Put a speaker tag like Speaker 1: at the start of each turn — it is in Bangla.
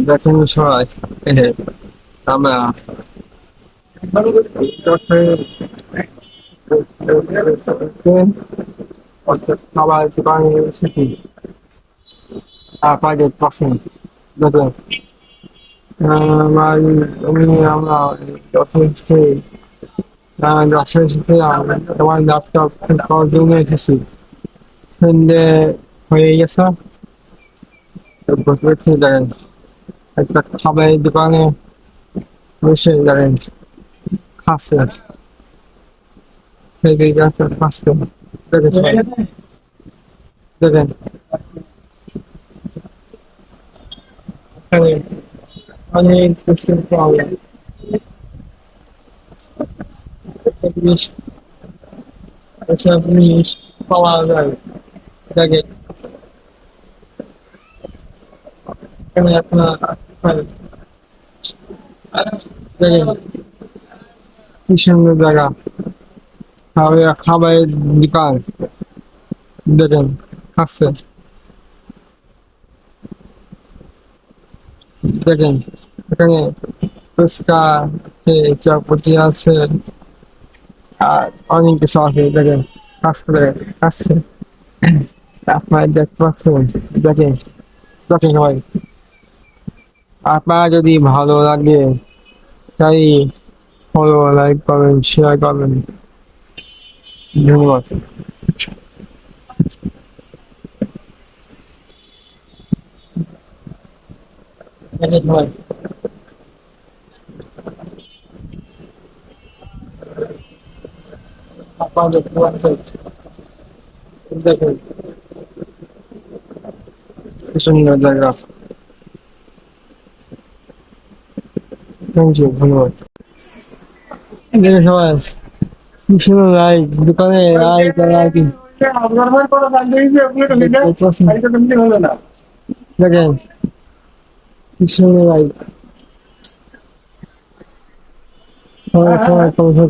Speaker 1: দেখেন সবাই, এই যে আমরা অর্থাৎ খাবার দোকানে এসেছি, পাঁচ পার্সেন্ট দেখেন। আমার আমরা যখন এসেছি, যখন এসেছি তোমার ল্যাপটপ পাওয়ার জন্য এসেছি, সন্ধে হয়ে গেছে। বসে বসে দেখেন একটা খাবারের দোকানে বসে দেখেন খাচ্ছে, সেই দিকে একটা খাচ্ছে দেখেন সবাই। দেখেন এখানে অনেক কিছু পাওয়া যায়, একটা জিনিস এসব জিনিস পাওয়া যায়। দেখেন এখানে আপনার দেখেন কি সুন্দর জায়গা, খাবারের দোকান দেখেন খাচ্ছে। দেখেন এখানে ফুচকা আছে, চাপটি আছে, আর অনেক কিছু আছে দেখেন খাচ্ছে, খাচ্ছে। আপনারা দেখতে পাচ্ছেন, দেখেন দেখেন ভাই, আপনারা যদি ভালো লাগে তাই ফলো লাইক করবেন, শেয়ার করবেন, ধন্যবাদ। দেখেন ভাই, আপনারা দেখতে পাচ্ছেন, দেখেন কি সুন্দর জায়গা। থ্যাংক ইউ, ধন্যবাদ। দেখেন সবাই কি সুন্দর লাইট, দোকানে লাইট লাইটিং দেখেন কি সুন্দর লাইট, সবাই সবাই